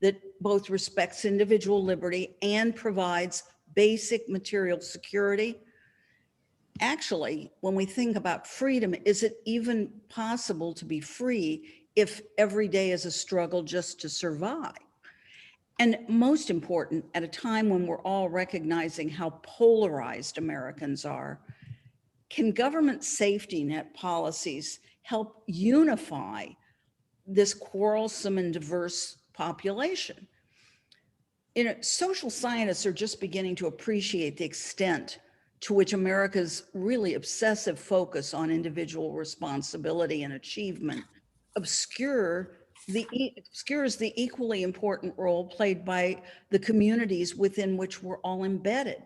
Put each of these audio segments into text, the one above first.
that both respects individual liberty and provides basic material security. Actually, when we think about freedom, is it even possible to be free if every day is a struggle just to survive? And most important, at a time when we're all recognizing how polarized Americans are, can government safety net policies help unify this quarrelsome and diverse population? You know, social scientists are just beginning to appreciate the extent to which America's really obsessive focus on individual responsibility and achievement obscures the equally important role played by the communities within which we're all embedded.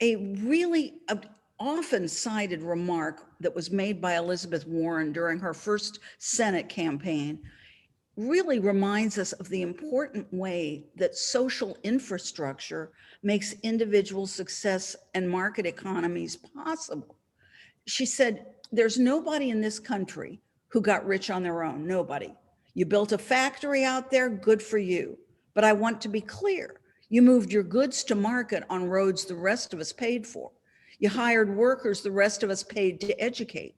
A really often cited remark that was made by Elizabeth Warren during her first Senate campaign really reminds us of the important way that social infrastructure makes individual success and market economies possible. She said, "There's nobody in this country who got rich on their own, nobody. You built a factory out there, good for you. But I want to be clear, you moved your goods to market on roads the rest of us paid for. You hired workers the rest of us paid to educate.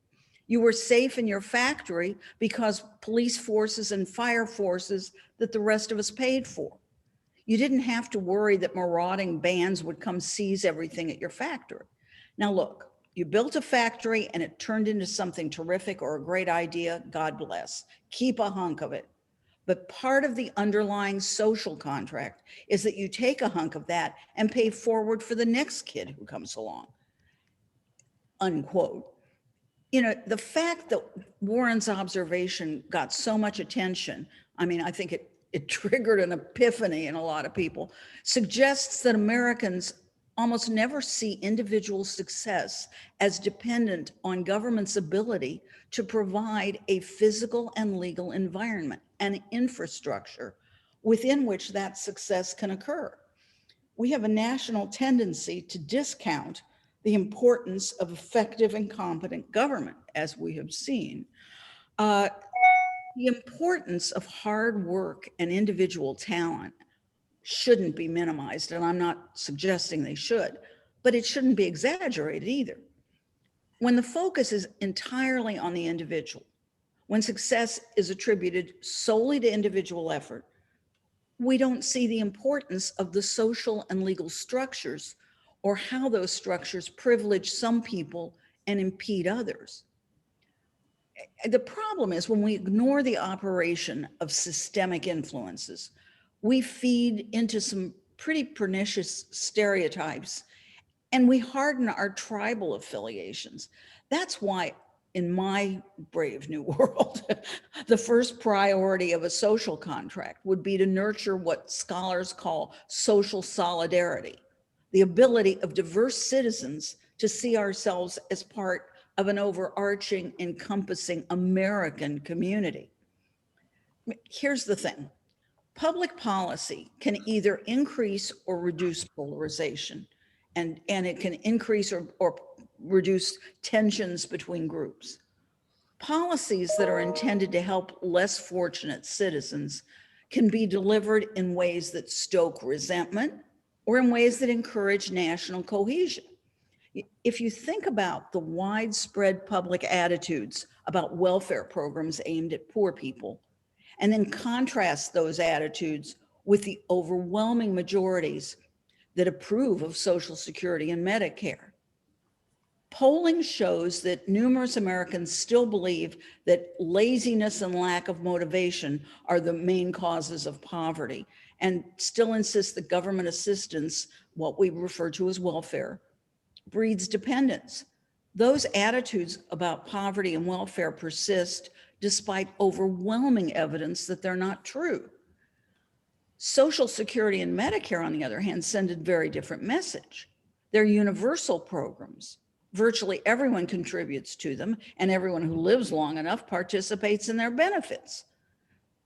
You were safe in your factory because police forces and fire forces that the rest of us paid for. You didn't have to worry that marauding bands would come seize everything at your factory. Now look, you built a factory and it turned into something terrific or a great idea, God bless. Keep a hunk of it. But part of the underlying social contract is that you take a hunk of that and pay forward for the next kid who comes along." Unquote. You know, the fact that Warren's observation got so much attention, I mean, I think it triggered an epiphany in a lot of people, suggests that Americans almost never see individual success as dependent on government's ability to provide a physical and legal environment and infrastructure within which that success can occur. We have a national tendency to discount the importance of effective and competent government, as we have seen. The importance of hard work and individual talent shouldn't be minimized, and I'm not suggesting they should, but it shouldn't be exaggerated either. When the focus is entirely on the individual, when success is attributed solely to individual effort, we don't see the importance of the social and legal structures or how those structures privilege some people and impede others. The problem is when we ignore the operation of systemic influences, we feed into some pretty pernicious stereotypes and we harden our tribal affiliations. That's why in my brave new world, the first priority of a social contract would be to nurture what scholars call social solidarity, the ability of diverse citizens to see ourselves as part of an overarching, encompassing American community. Here's the thing. Public policy can either increase or reduce polarization, and it can increase or reduce tensions between groups. Policies that are intended to help less fortunate citizens can be delivered in ways that stoke resentment or in ways that encourage national cohesion. If you think about the widespread public attitudes about welfare programs aimed at poor people, and then contrast those attitudes with the overwhelming majorities that approve of Social Security and Medicare, polling shows that numerous Americans still believe that laziness and lack of motivation are the main causes of poverty, and still insist that government assistance, what we refer to as welfare, breeds dependence. Those attitudes about poverty and welfare persist despite overwhelming evidence that they're not true. Social Security and Medicare, on the other hand, send a very different message. They're universal programs. Virtually everyone contributes to them, and everyone who lives long enough participates in their benefits.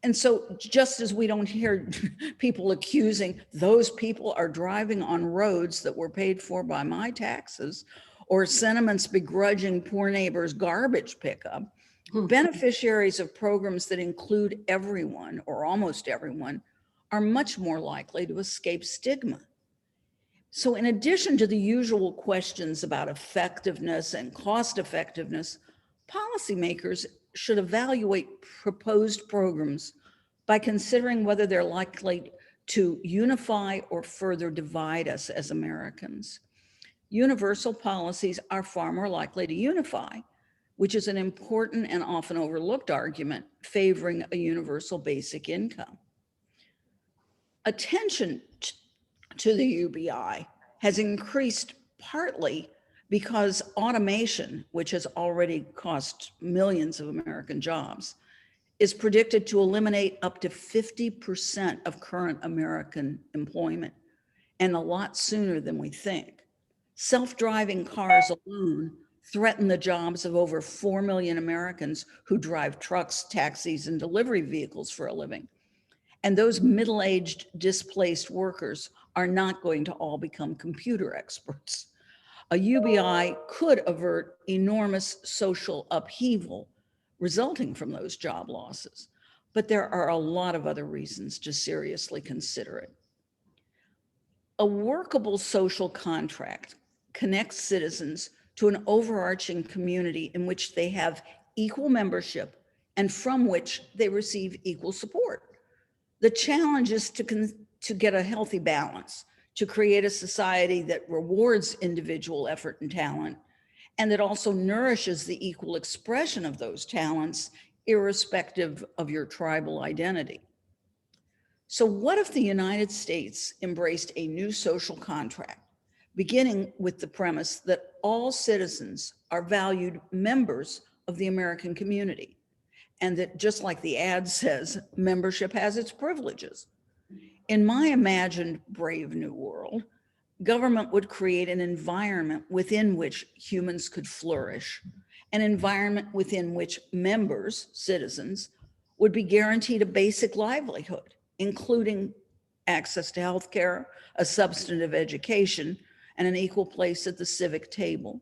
And so just as we don't hear people accusing those people are driving on roads that were paid for by my taxes, or sentiments begrudging poor neighbors' garbage pickup, beneficiaries of programs that include everyone or almost everyone are much more likely to escape stigma. So in addition to the usual questions about effectiveness and cost effectiveness, policymakers should evaluate proposed programs by considering whether they're likely to unify or further divide us as Americans. Universal policies are far more likely to unify, which is an important and often overlooked argument favoring a universal basic income. Attention to the UBI has increased partly because automation, which has already cost millions of American jobs, is predicted to eliminate up to 50% of current American employment, and a lot sooner than we think. Self-driving cars alone threaten the jobs of over 4 million Americans who drive trucks, taxis, and delivery vehicles for a living. And those middle-aged displaced workers are not going to all become computer experts. A UBI could avert enormous social upheaval resulting from those job losses, but there are a lot of other reasons to seriously consider it. A workable social contract connects citizens to an overarching community in which they have equal membership and from which they receive equal support. The challenge is to get a healthy balance, to create a society that rewards individual effort and talent, and that also nourishes the equal expression of those talents, irrespective of your tribal identity. So what if the United States embraced a new social contract, beginning with the premise that all citizens are valued members of the American community, and that, just like the ad says, membership has its privileges? In my imagined brave new world, government would create an environment within which humans could flourish, an environment within which members, citizens, would be guaranteed a basic livelihood, including access to health care, a substantive education, and an equal place at the civic table.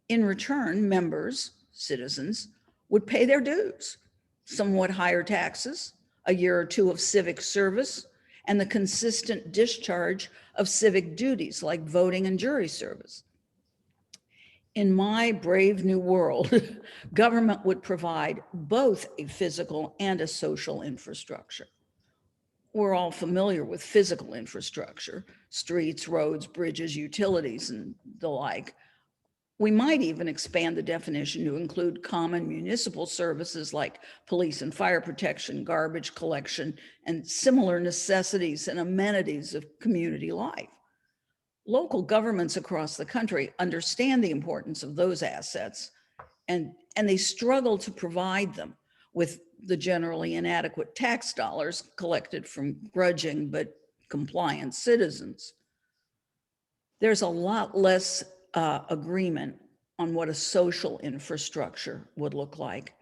In return, members, citizens, would pay their dues, somewhat higher taxes, a year or two of civic service, and the consistent discharge of civic duties like voting and jury service. In my brave new world, government would provide both a physical and a social infrastructure. We're all familiar with physical infrastructure, streets, roads, bridges, utilities, and the like. We might even expand the definition to include common municipal services like police and fire protection, garbage collection, and similar necessities and amenities of community life. Local governments across the country understand the importance of those assets, and they struggle to provide them with the generally inadequate tax dollars collected from grudging but compliant citizens. There's a lot less agreement on what a social infrastructure would look like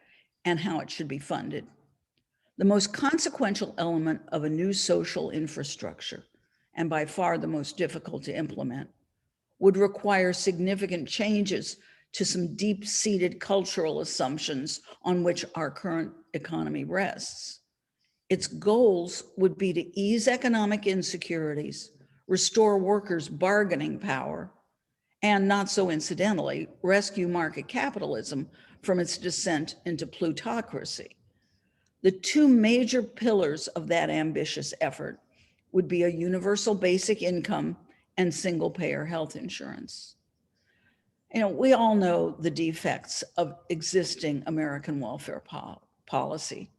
and how it should be funded. The most consequential element of a new social infrastructure, and by far the most difficult to implement, would require significant changes to some deep-seated cultural assumptions on which our current economy rests. Its goals would be to ease economic insecurities, restore workers' bargaining power, and not so incidentally, rescue market capitalism from its descent into plutocracy. The two major pillars of that ambitious effort would be a universal basic income and single-payer health insurance. You know, we all know the defects of existing American welfare policy.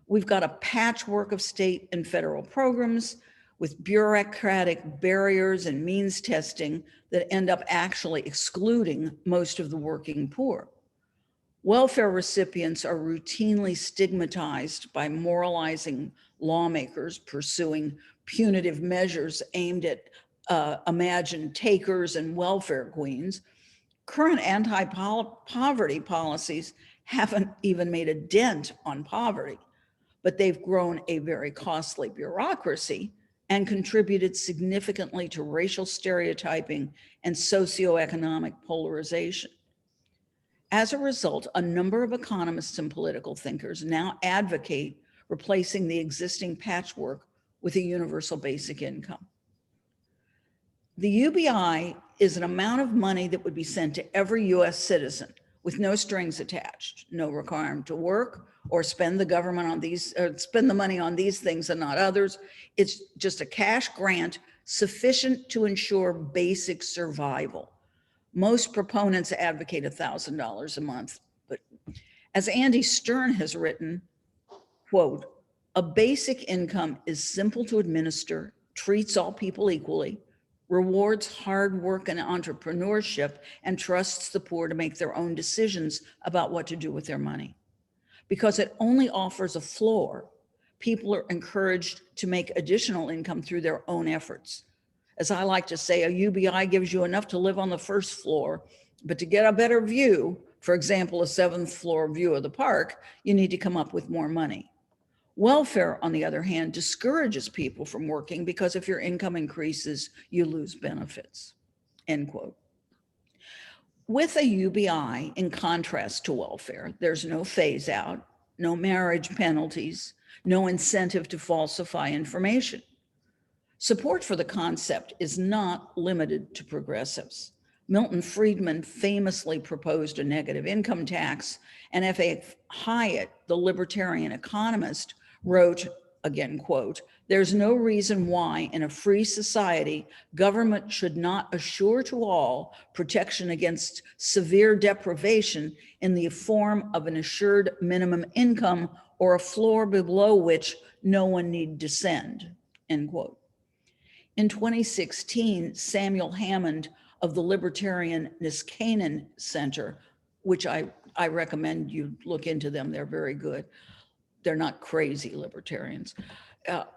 We've got a patchwork of state and federal programs with bureaucratic barriers and means testing that end up actually excluding most of the working poor. Welfare recipients are routinely stigmatized by moralizing lawmakers pursuing punitive measures aimed at imagined takers and welfare queens. Current anti-poverty policies haven't even made a dent on poverty, but they've grown a very costly bureaucracy and contributed significantly to racial stereotyping and socioeconomic polarization. As a result, a number of economists and political thinkers now advocate replacing the existing patchwork with a universal basic income. The UBI is an amount of money that would be sent to every US citizen with no strings attached, no requirement to work or spend the money on these things and not others. It's just a cash grant sufficient to ensure basic survival. Most proponents advocate $1,000 a month, but as Andy Stern has written, quote, "A basic income is simple to administer, treats all people equally, rewards hard work and entrepreneurship, and trusts the poor to make their own decisions about what to do with their money. Because it only offers a floor, people are encouraged to make additional income through their own efforts. As I like to say, a UBI gives you enough to live on the first floor, but to get a better view, for example, a 7th floor view of the park, you need to come up with more money. Welfare, on the other hand, discourages people from working because if your income increases, you lose benefits," end quote. With a UBI, in contrast to welfare, there's no phase out, no marriage penalties, no incentive to falsify information. Support for the concept is not limited to progressives. Milton Friedman famously proposed a negative income tax, and F.A. Hyatt, the libertarian economist, wrote, again, quote, "There's no reason why in a free society, government should not assure to all protection against severe deprivation in the form of an assured minimum income or a floor below which no one need descend," end quote. In 2016, Samuel Hammond of the Libertarian Niskanen Center, which I recommend you look into them, they're very good. They're not crazy libertarians.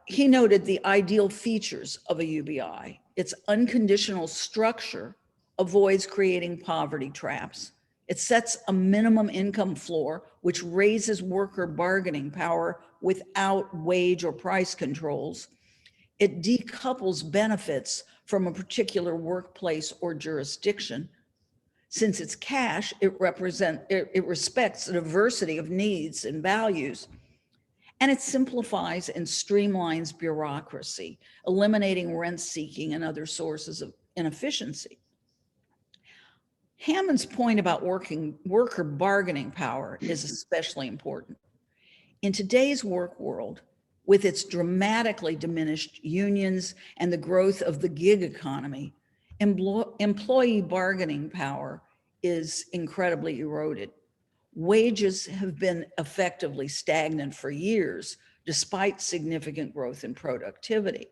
He noted the ideal features of a UBI. Its unconditional structure avoids creating poverty traps. It sets a minimum income floor, which raises worker bargaining power without wage or price controls. It decouples benefits from a particular workplace or jurisdiction. Since it's cash, it respects a diversity of needs and values. And it simplifies and streamlines bureaucracy, eliminating rent seeking and other sources of inefficiency. Hammond's point about worker bargaining power is especially important. In today's work world, with its dramatically diminished unions and the growth of the gig economy, employee bargaining power is incredibly eroded. Wages have been effectively stagnant for years, despite significant growth in productivity.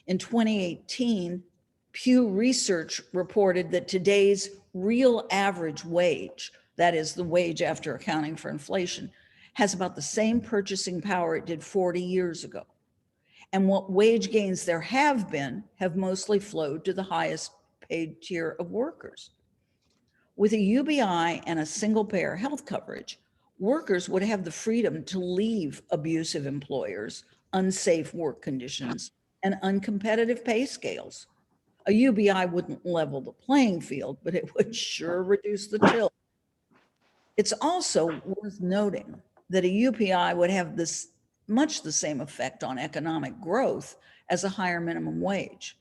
In 2018, Pew Research reported that today's real average wage, that is the wage after accounting for inflation, has about the same purchasing power it did 40 years ago. And what wage gains there have been have mostly flowed to the highest paid tier of workers. With a UBI and a single payer health coverage, workers would have the freedom to leave abusive employers, unsafe work conditions, and uncompetitive pay scales. A UBI wouldn't level the playing field, but it would sure reduce the chill. It's also worth noting that a UBI would have much the same effect on economic growth as a higher minimum wage.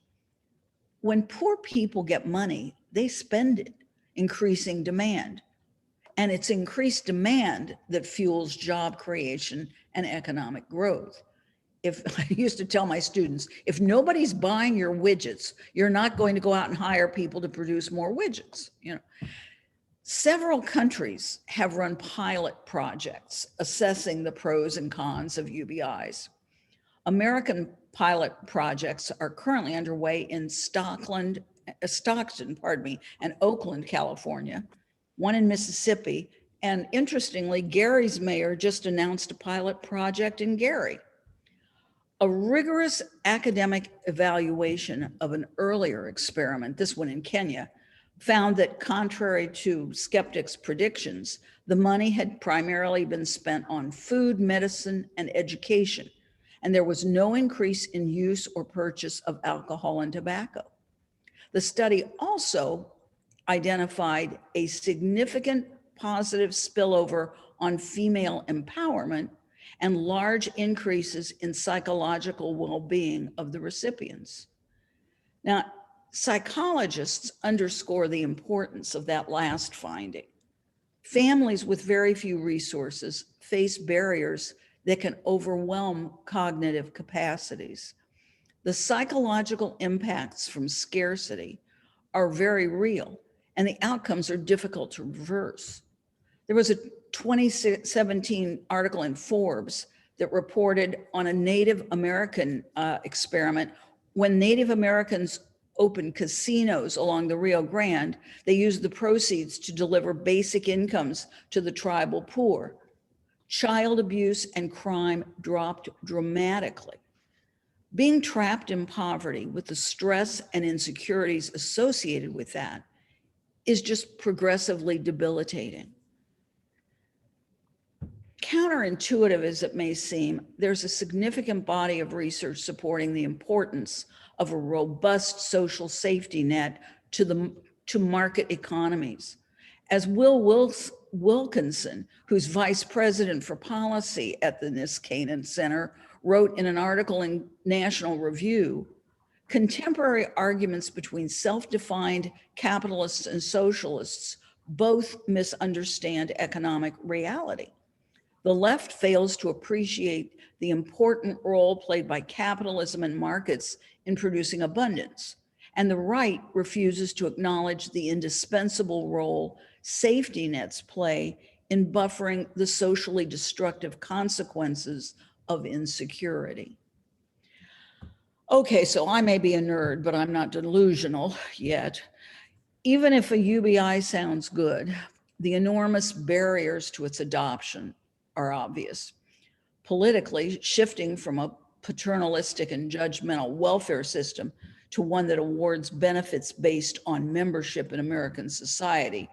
When poor people get money, they spend it, increasing demand. And it's increased demand that fuels job creation and economic growth. I used to tell my students, if nobody's buying your widgets, you're not going to go out and hire people to produce more widgets. Several countries have run pilot projects assessing the pros and cons of UBIs. American pilot projects are currently underway in Stockton, and Oakland, California, one in Mississippi, and interestingly, Gary's mayor just announced a pilot project in Gary. A rigorous academic evaluation of an earlier experiment, this one in Kenya, found that contrary to skeptics' predictions, the money had primarily been spent on food, medicine, and education, and there was no increase in use or purchase of alcohol and tobacco. The study also identified a significant positive spillover on female empowerment and large increases in psychological well-being of the recipients. Now, psychologists underscore the importance of that last finding. Families with very few resources face barriers that can overwhelm cognitive capacities. The psychological impacts from scarcity are very real, and the outcomes are difficult to reverse. There was a 2017 article in Forbes that reported on a Native American experiment. When Native Americans opened casinos along the Rio Grande, they used the proceeds to deliver basic incomes to the tribal poor. Child abuse and crime dropped dramatically. Being trapped in poverty with the stress and insecurities associated with that is just progressively debilitating. Counterintuitive as it may seem, there's a significant body of research supporting the importance of a robust social safety net to market economies. As Will Wilkinson, who's vice president for policy at the Niskanen Center, wrote in an article in National Review, contemporary arguments between self-defined capitalists and socialists both misunderstand economic reality. The left fails to appreciate the important role played by capitalism and markets in producing abundance, and the right refuses to acknowledge the indispensable role safety nets play in buffering the socially destructive consequences of insecurity. Okay, so I may be a nerd, but I'm not delusional yet. Even if a UBI sounds good, the enormous barriers to its adoption are obvious. Politically, shifting from a paternalistic and judgmental welfare system to one that awards benefits based on membership in American society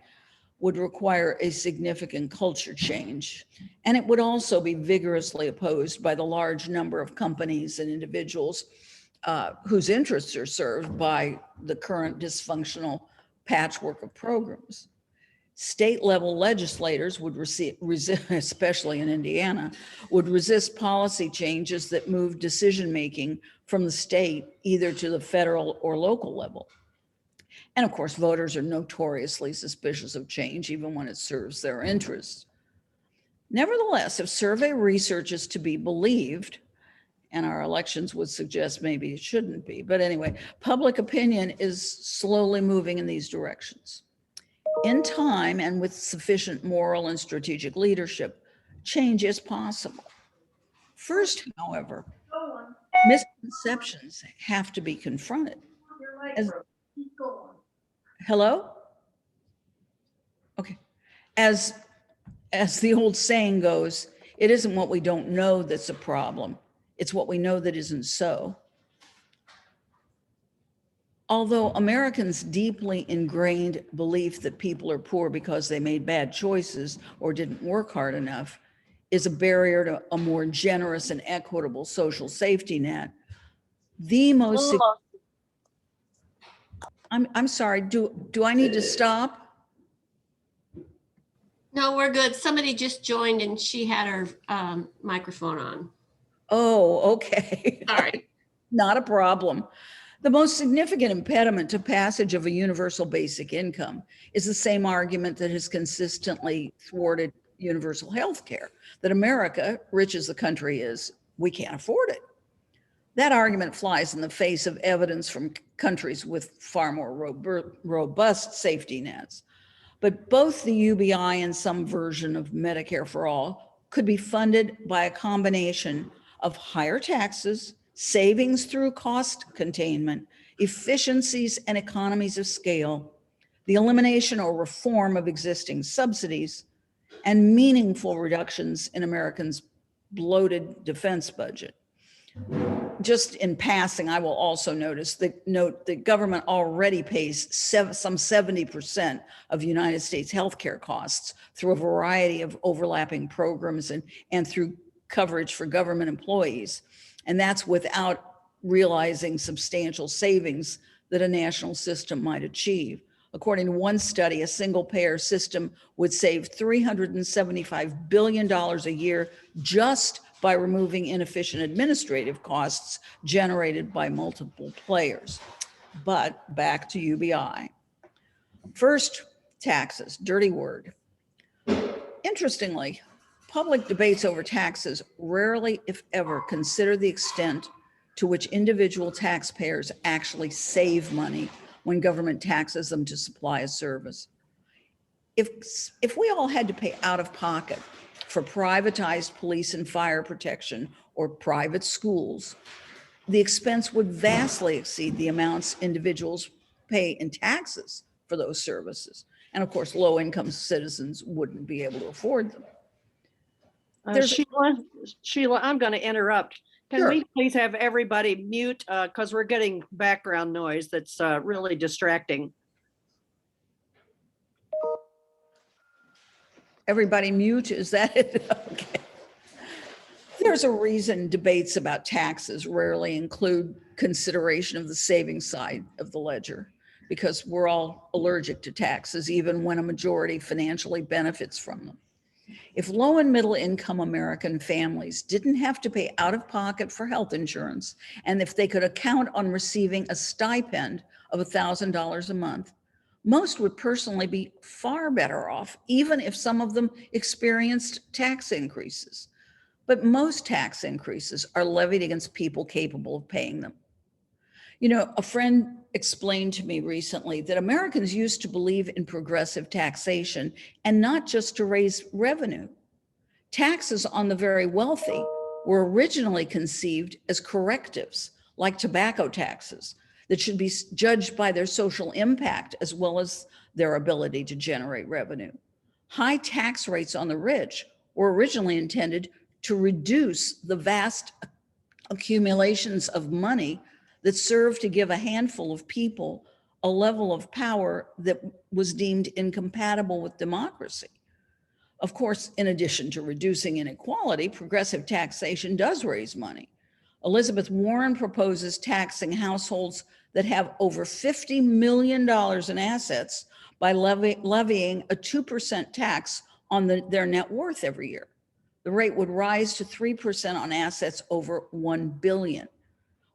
would require a significant culture change. And it would also be vigorously opposed by the large number of companies and individuals whose interests are served by the current dysfunctional patchwork of programs. State level legislators would resist, especially in Indiana, would resist policy changes that move decision-making from the state either to the federal or local level. And of course, voters are notoriously suspicious of change, even when it serves their interests. Nevertheless, if survey research is to be believed, and our elections would suggest maybe it shouldn't be, but anyway, public opinion is slowly moving in these directions. In time and with sufficient moral and strategic leadership, change is possible. First, however, misconceptions have to be confronted. Hello? Okay. As the old saying goes, it isn't what we don't know that's a problem. It's what we know that isn't so. Although Americans' deeply ingrained belief that people are poor because they made bad choices or didn't work hard enough is a barrier to a more generous and equitable social safety net, the most... I'm sorry, do I need to stop? No, we're good. Somebody just joined and she had her microphone on. Oh, okay. Sorry. Not a problem. The most significant impediment to passage of a universal basic income is the same argument that has consistently thwarted universal health care, that America, rich as the country is, we can't afford it. That argument flies in the face of evidence from countries with far more robust safety nets. But both the UBI and some version of Medicare for All could be funded by a combination of higher taxes, savings through cost containment, efficiencies and economies of scale, the elimination or reform of existing subsidies, and meaningful reductions in Americans' bloated defense budget. Just in passing, I will also note the government already pays some 70% of United States healthcare costs through a variety of overlapping programs and through coverage for government employees. And that's without realizing substantial savings that a national system might achieve. According to one study, a single payer system would save $375 billion a year just by removing inefficient administrative costs generated by multiple players. But back to UBI. First, taxes, dirty word. Interestingly, public debates over taxes rarely, if ever, consider the extent to which individual taxpayers actually save money when government taxes them to supply a service. If we all had to pay out of pocket for privatized police and fire protection or private schools, the expense would vastly exceed the amounts individuals pay in taxes for those services. And of course, low-income citizens wouldn't be able to afford them. Sheila, I'm going to interrupt. Can Sure. we please have everybody mute because we're getting background noise that's really distracting. Everybody mute, is that it? Okay. There's a reason debates about taxes rarely include consideration of the savings side of the ledger, because we're all allergic to taxes, even when a majority financially benefits from them. If low and middle income American families didn't have to pay out of pocket for health insurance, and if they could count on receiving a stipend of $1,000 a month, most would personally be far better off, even if some of them experienced tax increases. But most tax increases are levied against people capable of paying them. You know, a friend explained to me recently that Americans used to believe in progressive taxation and not just to raise revenue. Taxes on the very wealthy were originally conceived as correctives, like tobacco taxes, that should be judged by their social impact as well as their ability to generate revenue. High tax rates on the rich were originally intended to reduce the vast accumulations of money that served to give a handful of people a level of power that was deemed incompatible with democracy. Of course, in addition to reducing inequality, progressive taxation does raise money. Elizabeth Warren proposes taxing households that have over $50 million in assets by levying a 2% tax on their net worth every year. The rate would rise to 3% on assets over $1 billion.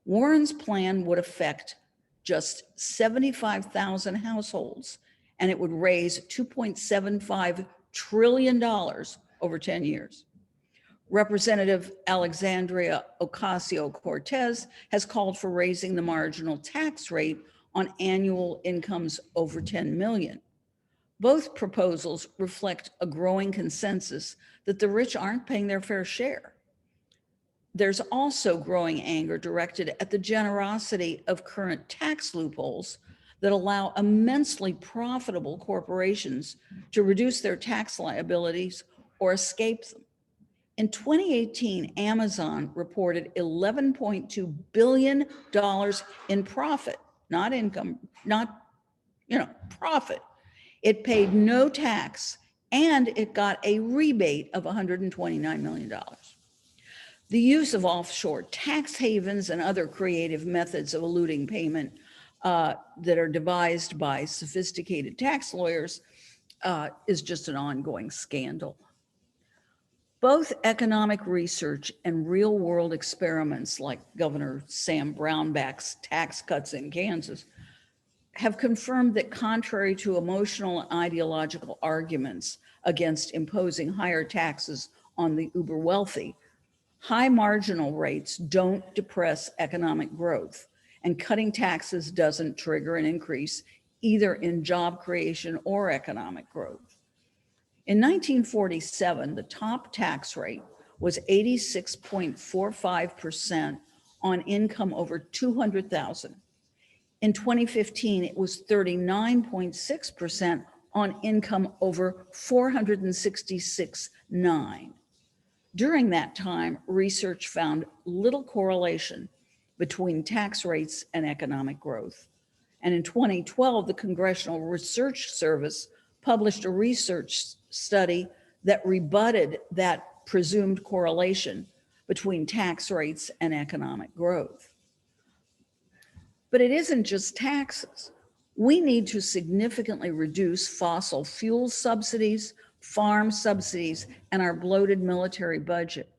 Warren's plan would affect just 75,000 households, and it would raise $2.75 trillion over 10 years. Representative Alexandria Ocasio-Cortez has called for raising the marginal tax rate on annual incomes over 10 million. Both proposals reflect a growing consensus that the rich aren't paying their fair share. There's also growing anger directed at the generosity of current tax loopholes that allow immensely profitable corporations to reduce their tax liabilities or escape them. In 2018, Amazon reported $11.2 billion in profit, not income, profit. It paid no tax, and it got a rebate of $129 million. The use of offshore tax havens and other creative methods of eluding payment that are devised by sophisticated tax lawyers is just an ongoing scandal. Both economic research and real-world experiments like Governor Sam Brownback's tax cuts in Kansas have confirmed that, contrary to emotional and ideological arguments against imposing higher taxes on the uber wealthy, high marginal rates don't depress economic growth, and cutting taxes doesn't trigger an increase either in job creation or economic growth. In 1947, the top tax rate was 86.45% on income over 200,000. In 2015, it was 39.6% on income over 466,900. During that time, research found little correlation between tax rates and economic growth. And in 2012, the Congressional Research Service published a research study that rebutted that presumed correlation between tax rates and economic growth. But it isn't just taxes. We need to significantly reduce fossil fuel subsidies, farm subsidies, and our bloated military budget.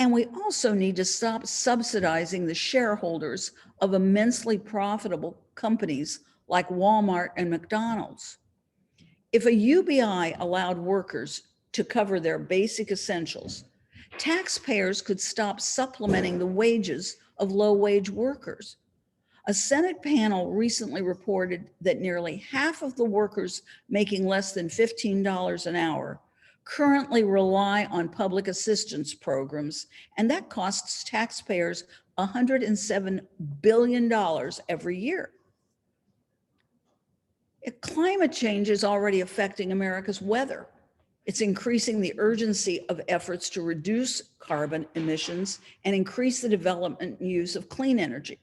And we also need to stop subsidizing the shareholders of immensely profitable companies like Walmart and McDonald's. If a UBI allowed workers to cover their basic essentials, taxpayers could stop supplementing the wages of low-wage workers. A Senate panel recently reported that nearly half of the workers making less than $15 an hour currently rely on public assistance programs, and that costs taxpayers $107 billion every year. Climate change is already affecting America's weather. It's increasing the urgency of efforts to reduce carbon emissions and increase the development and use of clean energy.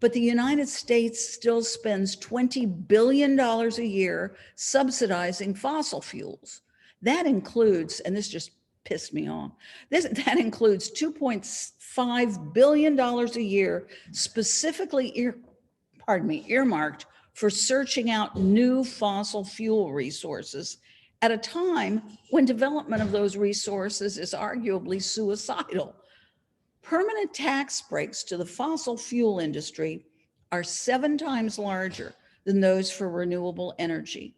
But the United States still spends $20 billion a year subsidizing fossil fuels. That includes, and this just pissed me off, that includes $2.5 billion a year specifically earmarked for searching out new fossil fuel resources at a time when development of those resources is arguably suicidal. Permanent tax breaks to the fossil fuel industry are 7 times larger than those for renewable energy.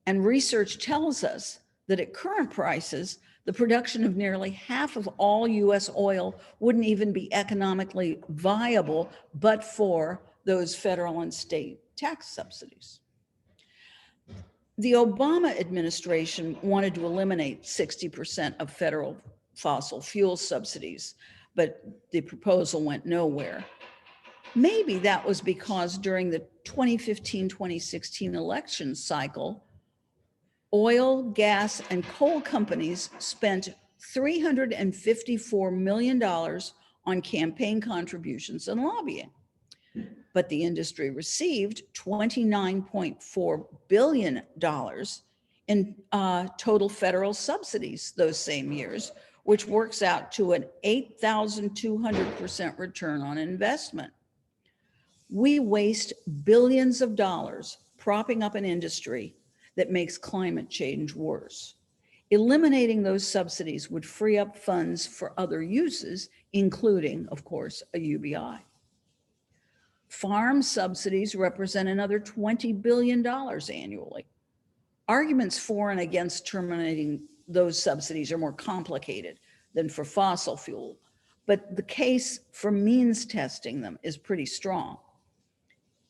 And research tells us that at current prices, the production of nearly half of all US oil wouldn't even be economically viable but for those federal and state tax subsidies. The Obama administration wanted to eliminate 60% of federal fossil fuel subsidies, but the proposal went nowhere. Maybe that was because during the 2015-2016 election cycle, oil, gas, and coal companies spent $354 million on campaign contributions and lobbying. But the industry received $29.4 billion in total federal subsidies those same years, which works out to an 8,200% return on investment. We waste billions of dollars propping up an industry that makes climate change worse. Eliminating those subsidies would free up funds for other uses, including, of course, a UBI. Farm subsidies represent another $20 billion annually. Arguments for and against terminating those subsidies are more complicated than for fossil fuel, but the case for means testing them is pretty strong.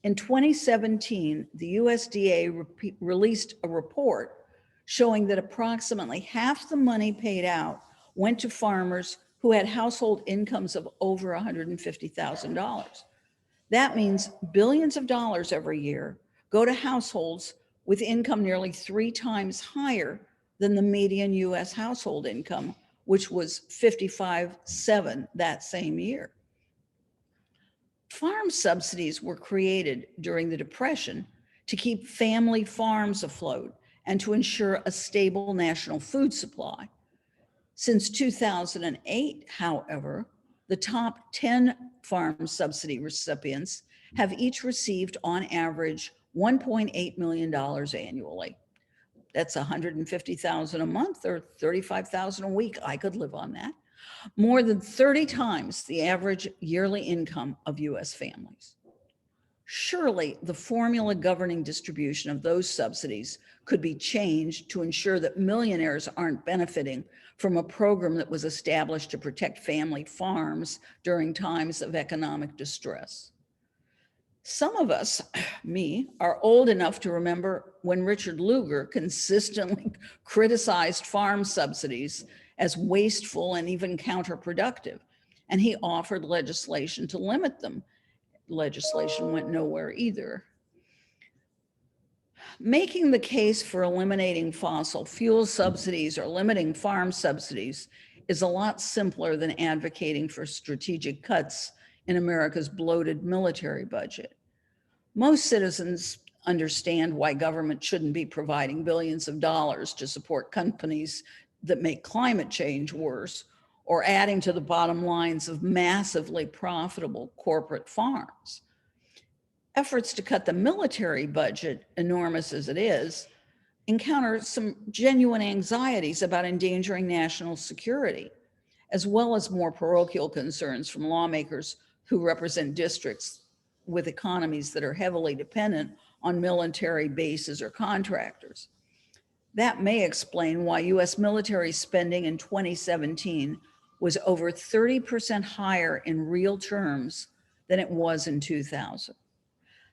In 2017, the USDA released a report showing that approximately half the money paid out went to farmers who had household incomes of over $150,000. That means billions of dollars every year go to households with income nearly 3 times higher than the median US household income, which was $55,700 that same year. Farm subsidies were created during the Depression to keep family farms afloat and to ensure a stable national food supply. Since 2008, however, the top 10 farm subsidy recipients have each received on average $1.8 million annually. That's $150,000 a month or $35,000 a week. I could live on that. More than 30 times the average yearly income of US families. Surely the formula governing distribution of those subsidies could be changed to ensure that millionaires aren't benefiting from a program that was established to protect family farms during times of economic distress. Some of us, me, are old enough to remember when Richard Lugar consistently criticized farm subsidies as wasteful and even counterproductive, and he offered legislation to limit them. Legislation went nowhere either. Making the case for eliminating fossil fuel subsidies or limiting farm subsidies is a lot simpler than advocating for strategic cuts in America's bloated military budget. Most citizens understand why government shouldn't be providing billions of dollars to support companies that make climate change worse or adding to the bottom lines of massively profitable corporate farms. Efforts to cut the military budget, enormous as it is, encounter some genuine anxieties about endangering national security. as well as more parochial concerns from lawmakers who represent districts with economies that are heavily dependent on military bases or contractors. That may explain why US military spending in 2017 was over 30% higher in real terms than it was in 2000.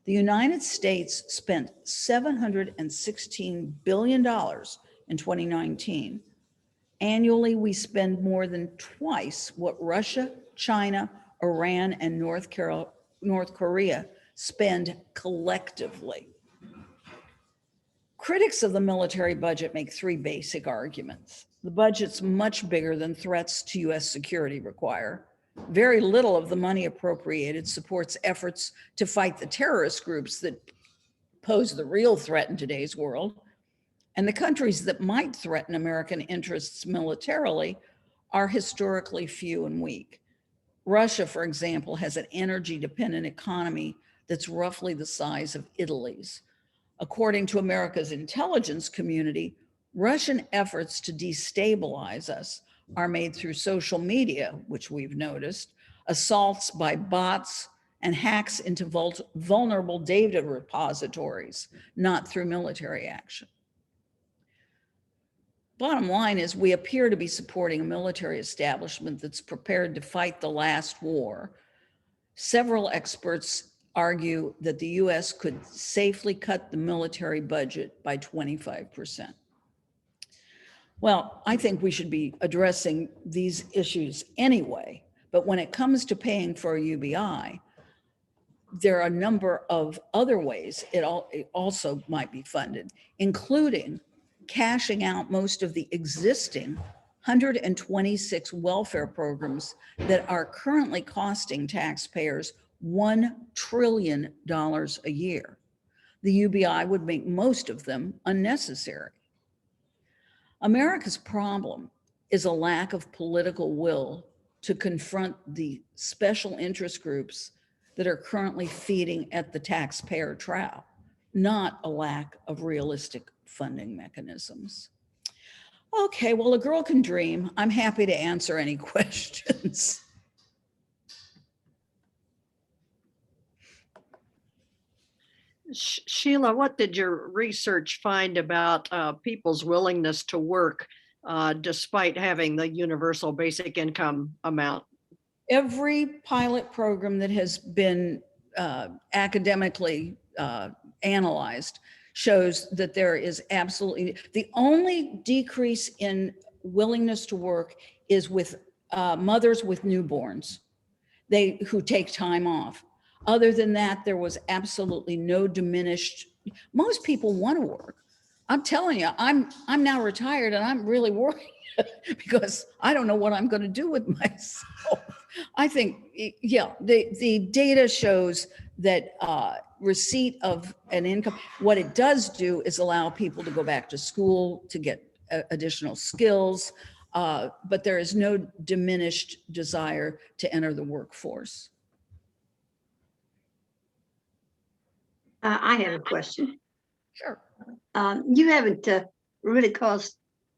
The United States spent $716 billion in 2019. Annually, we spend more than twice what Russia, China, Iran, and North Korea spend collectively. Critics of the military budget make three basic arguments. The budget's much bigger than threats to US security require. Very little of the money appropriated supports efforts to fight the terrorist groups that pose the real threat in today's world. And the countries that might threaten American interests militarily are historically few and weak. Russia, for example, has an energy-dependent economy that's roughly the size of Italy's. According to America's intelligence community, Russian efforts to destabilize us are made through social media, which we've noticed, assaults by bots, and hacks into vulnerable data repositories, not through military action. Bottom line is, we appear to be supporting a military establishment that's prepared to fight the last war. Several experts argue that the US could safely cut the military budget by 25%. Well, I think we should be addressing these issues anyway, but when it comes to paying for a UBI, there are a number of other ways it also might be funded, including cashing out most of the existing 126 welfare programs that are currently costing taxpayers $1 trillion a year. The UBI would make most of them unnecessary. America's problem is a lack of political will to confront the special interest groups that are currently feeding at the taxpayer trough, not a lack of realistic funding mechanisms. Okay, well, a girl can dream. I'm happy to answer any questions. Sheila, what did your research find about people's willingness to work despite having the universal basic income amount? Every pilot program that has been academically analyzed shows that there is absolutely, the only decrease in willingness to work is with mothers with newborns, who take time off. Other than that, there was absolutely no diminished. Most people want to work. I'm telling you, I'm now retired and I'm really worried because I don't know what I'm going to do with myself. I think, yeah, the data shows that receipt of an income, what it does do is allow people to go back to school to get additional skills, but there is no diminished desire to enter the workforce. I have a question. Sure. You haven't really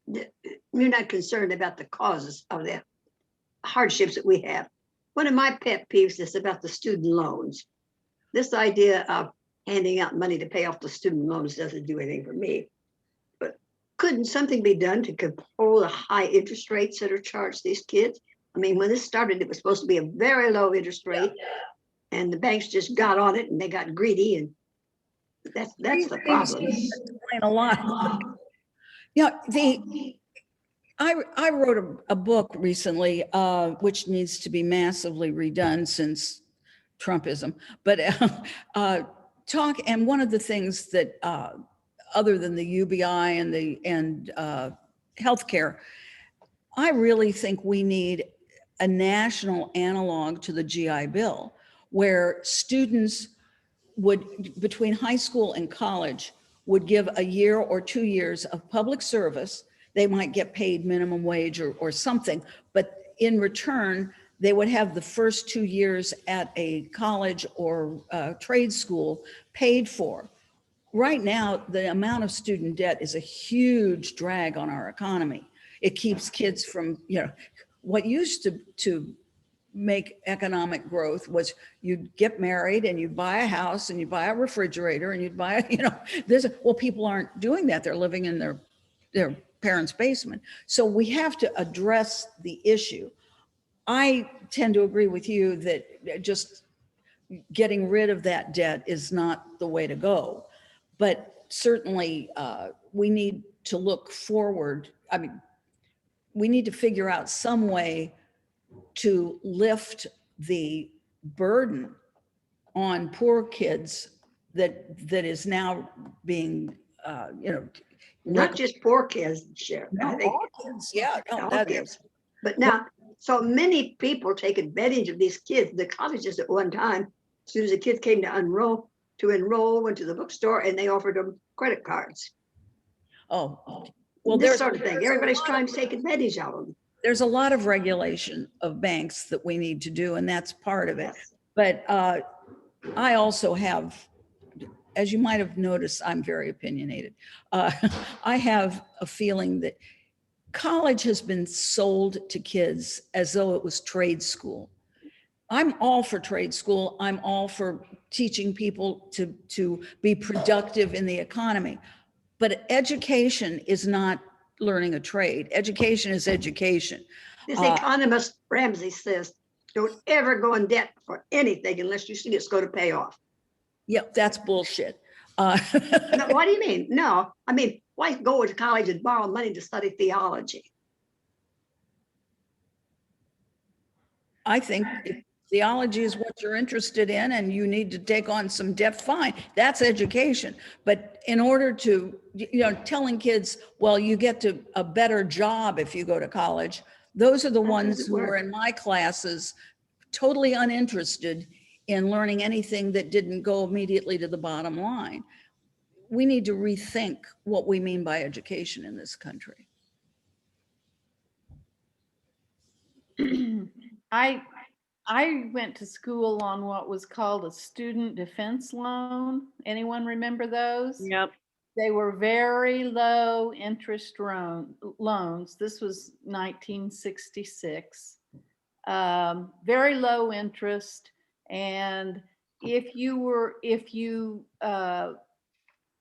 you're not concerned about the causes of the hardships that we have. One of my pet peeves is about the student loans. This idea of handing out money to pay off the student loans doesn't do anything for me. But couldn't something be done to control the high interest rates that are charged these kids? I mean, when this started, it was supposed to be a very low interest rate, and the banks just got on it and they got greedy, and that's the problem. Explain a lot. You know, I wrote a book recently, which needs to be massively redone since Trumpism, but and one of the things that, other than the UBI and healthcare, I really think we need a national analog to the GI Bill, where students would, between high school and college, would give a year or 2 years of public service. They might get paid minimum wage or something, but in return, they would have the first 2 years at a college or trade school paid for. Right now, the amount of student debt is a huge drag on our economy. It keeps kids from, what used to make economic growth was you'd get married and you'd buy a house and you'd buy a refrigerator and you'd buy, well, people aren't doing that. They're living in their parents' basement. So we have to address the issue. I tend to agree with you that just getting rid of that debt is not the way to go. But certainly we need to look forward. I mean, we need to figure out some way to lift the burden on poor kids that is now being, Not just poor kids, Sheriff. I no, think all kids. Yeah, no, all that kids. is. But now, so many people take advantage of these kids. The colleges at one time, as soon as the kids came to enroll, went to the bookstore and they offered them credit cards. Oh, well, This there's sort of thing. there's a Everybody's lot trying of- to take advantage of them. There's a lot of regulation of banks that we need to do, and that's part of it. But I also have, as you might have noticed, I'm very opinionated. I have a feeling that college has been sold to kids as though it was trade school. I'm all for trade school. I'm all for teaching people to be productive in the economy. But education is not learning a trade. Education is education. This economist Ramsey says, don't ever go in debt for anything unless you see it's going to pay off. Yep, that's bullshit. No, what do you mean? No, I mean, why go to college and borrow money to study theology? I think if theology is what you're interested in and you need to take on some debt, fine, that's education. But in order to, telling kids, well, you get to a better job if you go to college, those are the ones doesn't who were work. in my classes totally uninterested in learning anything that didn't go immediately to the bottom line. We need to rethink what we mean by education in this country. I went to school on what was called a student defense loan. Anyone remember those? Yep. They were very low interest loans. This was 1966. Very low interest. And if you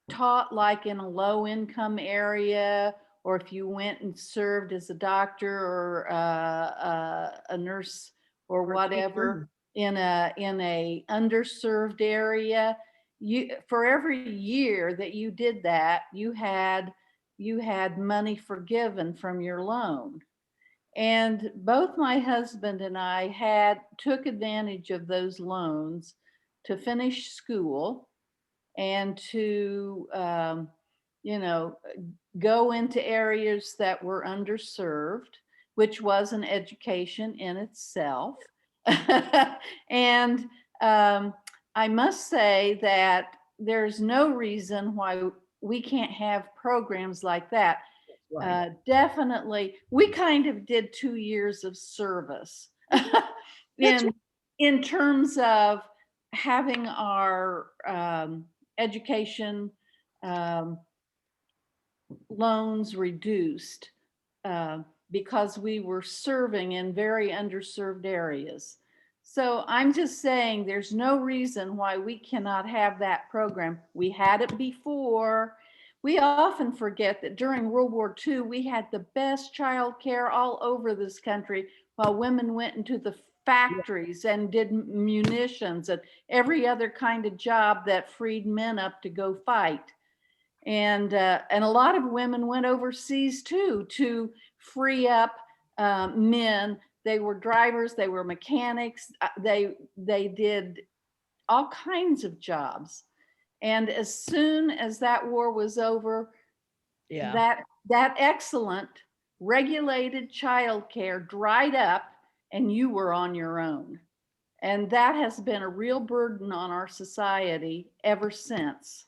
taught like in a low income area, or if you went and served as a doctor or a nurse or whatever in a underserved area, for every year that you did that, you had money forgiven from your loan. And both my husband and I took advantage of those loans to finish school and to go into areas that were underserved, which was an education in itself. And I must say that there's no reason why we can't have programs like that. Right. Definitely, we kind of did 2 years of service in terms of having our education loans reduced because we were serving in very underserved areas. So I'm just saying there's no reason why we cannot have that program. We had it before. We often forget that during World War II, we had the best child care all over this country while women went into the factories and did munitions and every other kind of job that freed men up to go fight. And a lot of women went overseas too to free up men. They were drivers, they were mechanics, they did all kinds of jobs. And as soon as that war was over, that excellent regulated childcare dried up and you were on your own. And that has been a real burden on our society ever since.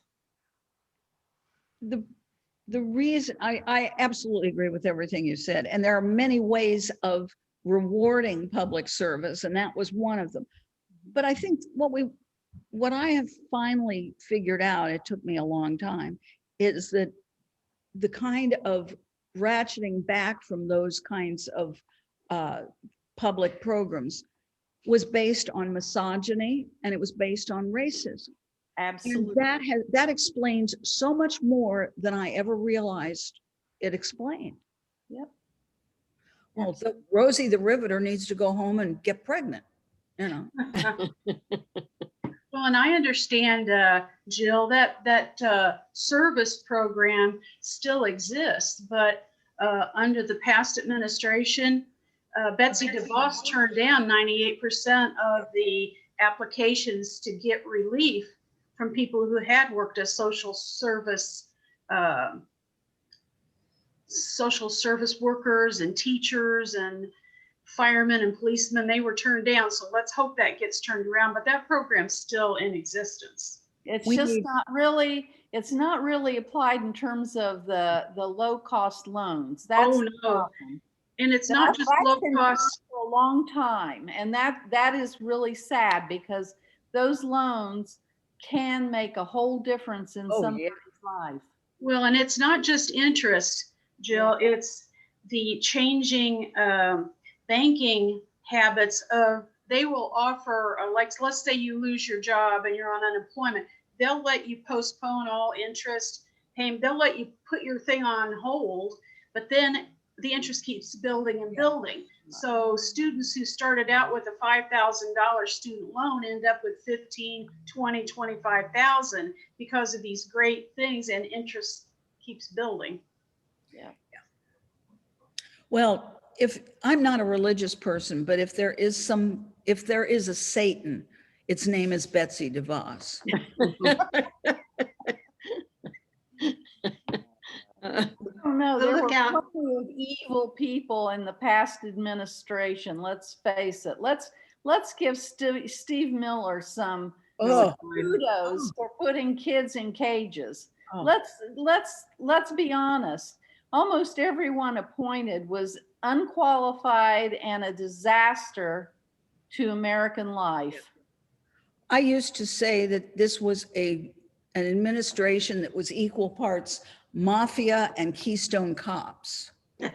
The reason I absolutely agree with everything you said, and there are many ways of rewarding public service, and that was one of them. But I think what I have finally figured out, it took me a long time, is that the kind of ratcheting back from those kinds of public programs was based on misogyny and it was based on racism. And Absolutely. that explains so much more than I ever realized it explained. Yep. Well, Rosie the Riveter needs to go home and get pregnant, you know. Well, and I understand, Jill, that service program still exists, but under the past administration, Betsy DeVos turned down 98% of the applications to get relief from people who had worked as social service workers and teachers and firemen and policemen. They were turned down. So let's hope that gets turned around. But that program's still in existence. It's We just need- it's not really applied in terms of the low cost loans. That's Oh, the no. problem. And it's not just That's low been going on cost. for a long time. And that is really sad because those loans can make a whole difference in Oh, somebody's yeah. life. Well, and it's not just interest, Jill, it's the changing banking habits of, they will offer, like, let's say you lose your job and you're on unemployment. They'll let you postpone all interest payment. They'll let you put your thing on hold, but then the interest keeps building and building. So students who started out with a $5,000 student loan end up with 15, 20, 25,000 because of these great things, and interest keeps building. Well, if I'm not a religious person, but if there is a Satan, its name is Betsy DeVos. Oh, no, Well, there were look out. plenty of evil people in the past administration. Let's face it. Let's give Steve Miller some Oh, kudos for putting kids in cages. Oh. Let's be honest. Almost everyone appointed was unqualified and a disaster to American life. I used to say that this was an administration that was equal parts mafia and Keystone Cops. Yeah.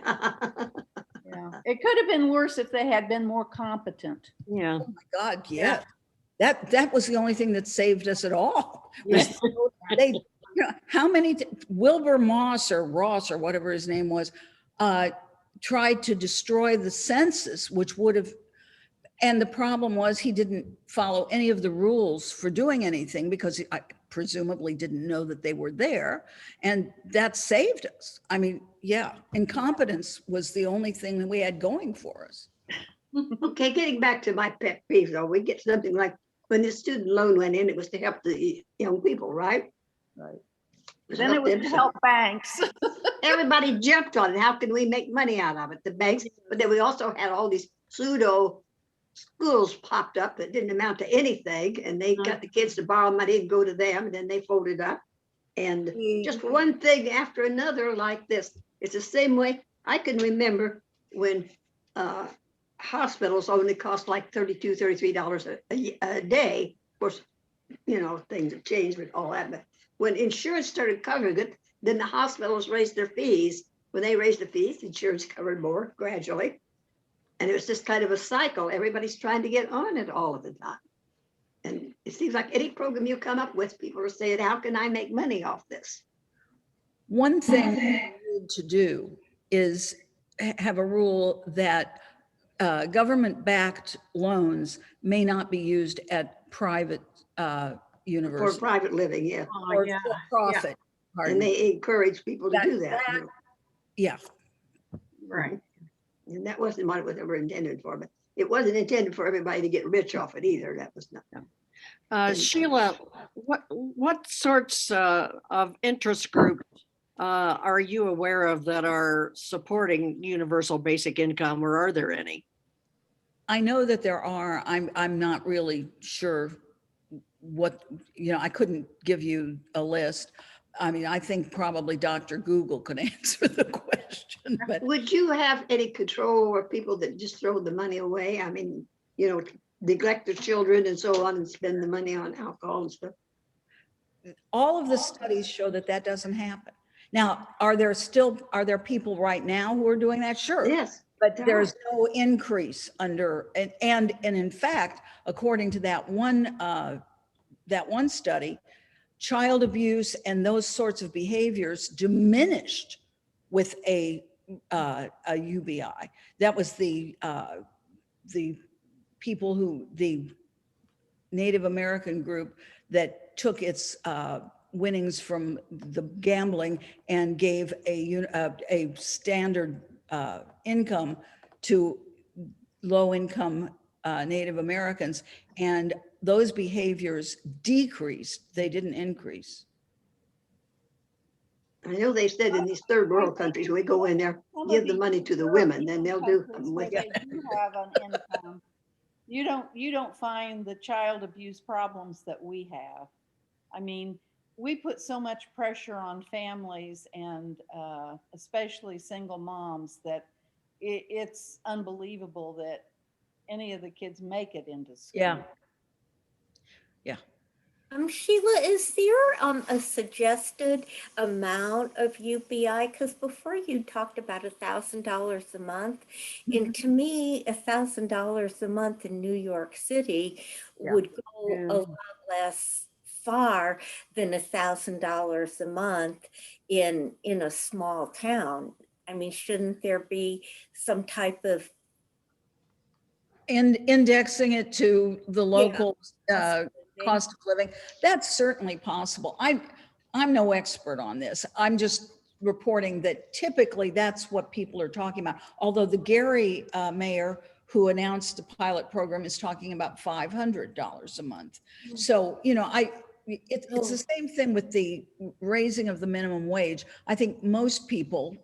It could have been worse if they had been more competent. Yeah. Oh my God, yeah. That was the only thing that saved us at all. Yes. They, how many, Wilbur Moss or Ross or whatever his name was, tried to destroy the census, which would have, and the problem was he didn't follow any of the rules for doing anything because he presumably didn't know that they were there. And that saved us. I mean, yeah, incompetence was the only thing that we had going for us. Okay, getting back to my pet peeve though, we get something like when the student loan went in, it was to help the young people, right? Right. To Then it was them. to help banks. Everybody jumped on it. How can we make money out of it? The banks, but then we also had all these pseudo schools popped up that didn't amount to anything, and they got the kids to borrow money and go to them, and then they folded up. And just one thing after another like this. It's the same way. I can remember when hospitals only cost like $32, $33 a day. Of course, things have changed with all that, but when insurance started covering it, then the hospitals raised their fees. When they raised the fees, insurance covered more gradually. And it was just kind of a cycle. Everybody's trying to get on it all of the time. And it seems like any program you come up with, people are saying, how can I make money off this? One thing we need to do is have a rule that government-backed loans may not be used at private For universities private living, yeah. or Yeah. for profit. pardon And me. they encourage people to That- do that. Yeah, Right. And that wasn't what it was ever intended for, but it wasn't intended for everybody to get rich off it either. That was not. Sheila, what sorts of interest groups are you aware of that are supporting universal basic income, or are there any? I know that there are. I'm not really sure what, I couldn't give you a list. I mean, I think probably Dr. Google could answer the question, but Would you have any control over people that just throw the money away? I mean, neglect their children and so on and spend the money on alcohol and stuff? all of the studies show that that doesn't happen. Now, are there people right now who are doing that? Sure. Yes. But There there's no increase under, and in fact, according to that one study, child abuse and those sorts of behaviors diminished with a UBI. That was the people the Native American group that took its winnings from the gambling and gave a standard income to low-income Native Americans, and those behaviors decreased. They didn't increase. I know they said in these third world countries, we go in there, give the money to the women, then they'll do something with it. They do have an income. You don't find the child abuse problems that we have. I mean, we put so much pressure on families and especially single moms that it's unbelievable that any of the kids make it into school. Yeah. Yeah. Sheila, is there a suggested amount of UBI? Because before you talked about $1,000 a month, and to me, $1,000 a month in New York City Yeah. would go Yeah. a lot less far than $1,000 a month in a small town. I mean, shouldn't there be some type of And indexing it to the local cost of living? cost of living, that's certainly possible. I'm no expert on this. I'm just reporting that typically that's what people are talking about. Although the Gary mayor who announced the pilot program is talking about $500 a month. So, it's the same thing with the raising of the minimum wage. I think most people,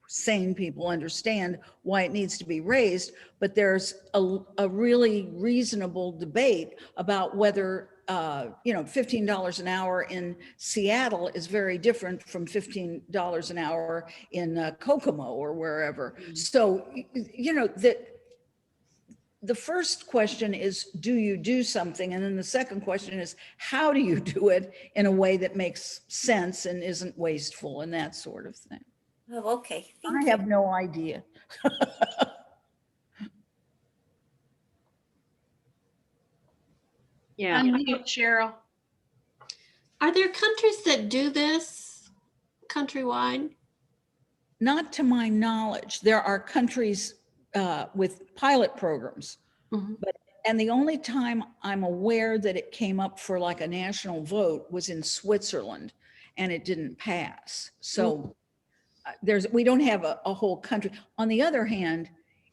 sane people, understand why it needs to be raised, but there's a really reasonable debate about whether $15 an hour in Seattle is very different from $15 an hour in Kokomo or wherever. So, the first question is, do you do something? And then the second question is, how do you do it in a way that makes sense and isn't wasteful and that sort of thing? Oh, okay. I Thank you. have no idea. Yeah. Unmute, Cheryl. Are there countries that do this countrywide? Not to my knowledge. There are countries with pilot programs, Mhm. and the only time I'm aware that it came up for like a national vote was in Switzerland, and it didn't pass. So we don't have a whole country. On the other hand,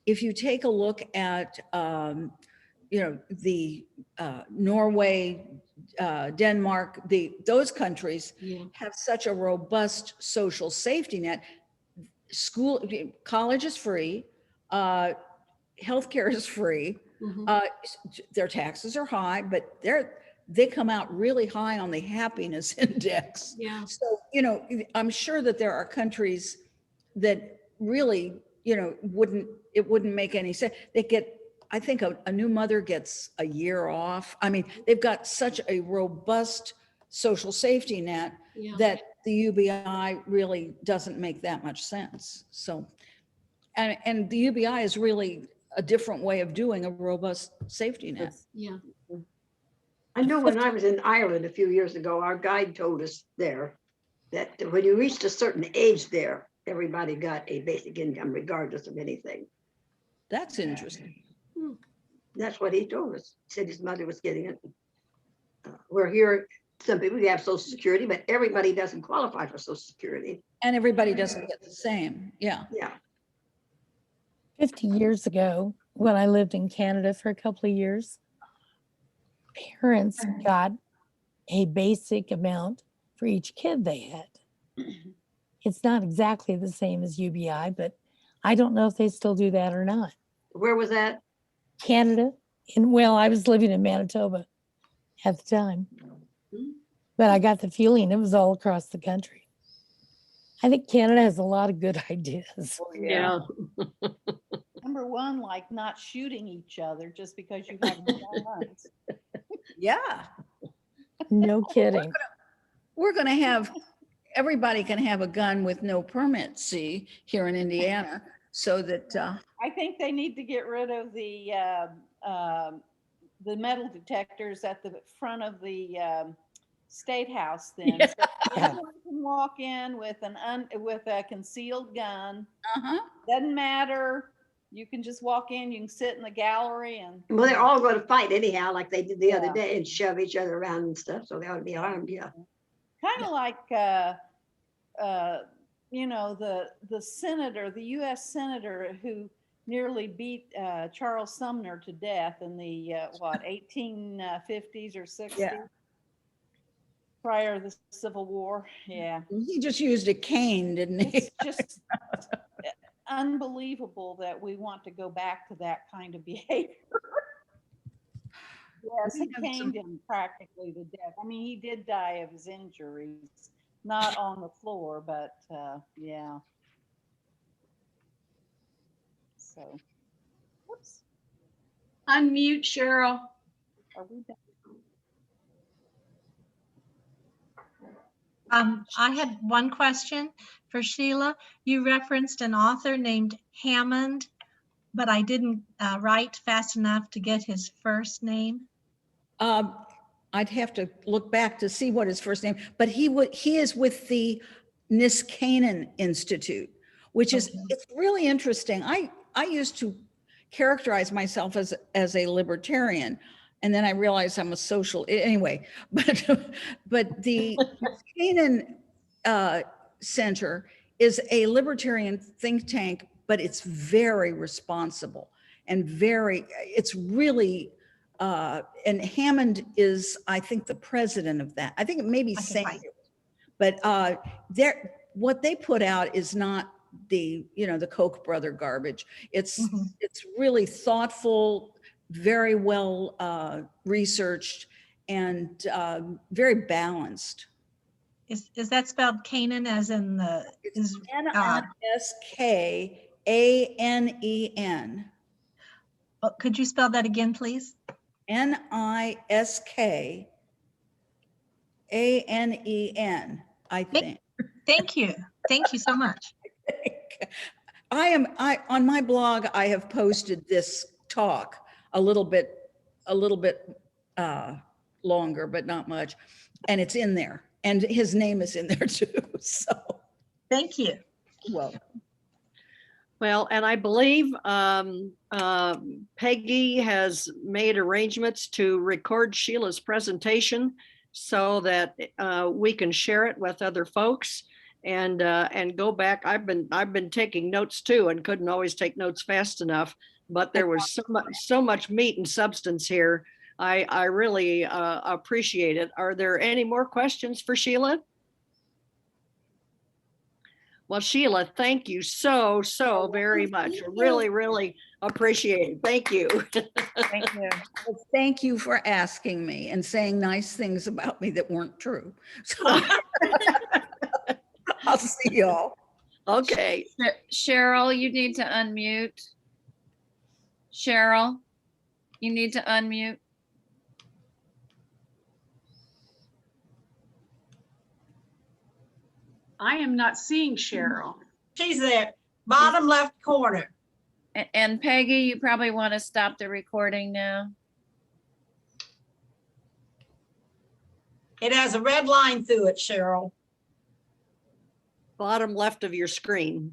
if you take a look at the Norway, Denmark, those countries Yeah. have such a robust social safety net. College is free, healthcare is free. Mhm. Their taxes are high, but they come out really high on the happiness index. Yeah. So, I'm sure that there are countries that really, it wouldn't make any sense. I think a new mother gets a year off. I mean, they've got such a robust social safety net Yeah. that the UBI really doesn't make that much sense. So, and the UBI is really a different way of doing a robust safety net. Yeah. I know when I was in Ireland a few years ago, our guide told us there that when you reached a certain age there, everybody got a basic income regardless of anything. That's interesting. That's what he told us. He said his mother was getting it. We're here, some people have Social Security, but everybody doesn't qualify for Social Security. And everybody doesn't get the same. Yeah. Yeah. 50 years ago, when I lived in Canada for a couple of years, parents got a basic amount for each kid they had. It's not exactly the same as UBI, but I don't know if they still do that or not. Where was that? Canada, I was living in Manitoba at the time, but I got the feeling it was all across the country. I think Canada has a lot of good ideas. Yeah. Number one, like not shooting each other just because you have guns. Yeah. No kidding. We're going to have, everybody can have a gun with no permit, see, here in Indiana, so that I think they need to get rid of the metal detectors at the front of the State House then. Yeah. So anyone can walk in with with a concealed gun. Uh-huh. Doesn't matter. You can just walk in, you can sit in the gallery and. Well, they're all going to fight anyhow, like they did the other Yeah. day, and shove each other around and stuff. So they ought to be armed. Yeah. Kind of like, the senator, the U.S. senator who nearly beat Charles Sumner to death in the 1850s or 60s, Yeah. prior to the Civil War. Yeah, He just used a cane, didn't he? it's just unbelievable that we want to go back to that kind of behavior. Yes, he We have some- caned him practically to death. I mean, he did die of his injuries, not on the floor, but yeah. So, whoops, Unmute Cheryl. are we done? I had one question for Sheila. You referenced an author named Hammond, but I didn't write fast enough to get his first name. I'd have to look back to see what his first name, but he is with the Niskanen Institute, which is, Okay. it's really interesting. I used to characterize myself as a libertarian, and then I realized I'm a social, anyway, but the Niskanen Center is a libertarian think tank, but it's very responsible and it's really, and Hammond is, I think, the president of that. I think it may be I can Samuel, find but what they put out is not the Koch brother garbage. It's Mhm. it's really thoughtful, very well researched, and very balanced. Is that spelled Canaan as in the, is, Niskanen. oh, could you spell that again, please? Niskanen, I think. Thank you. Thank you so much. On my blog, I have posted this talk a little bit longer, but not much. And it's in there, and his name is in there too. So, Thank you. well, Well, and I believe Peggy has made arrangements to record Sheila's presentation so that we can share it with other folks and go back. I've been taking notes too, and couldn't always take notes fast enough, but there was so much meat and substance here. I really appreciate it. Are there any more questions for Sheila? Well, Sheila, thank you so very much. I really appreciate it. Thank you. Thank you. thank you for asking me and saying nice things about me that weren't true. So, I'll see y'all. Okay. Cheryl, you need to unmute. Cheryl, you need to unmute. I am not seeing Cheryl. She's there, bottom left corner. And Peggy, you probably want to stop the recording now. It has a red line through it, Cheryl. Bottom left of your screen.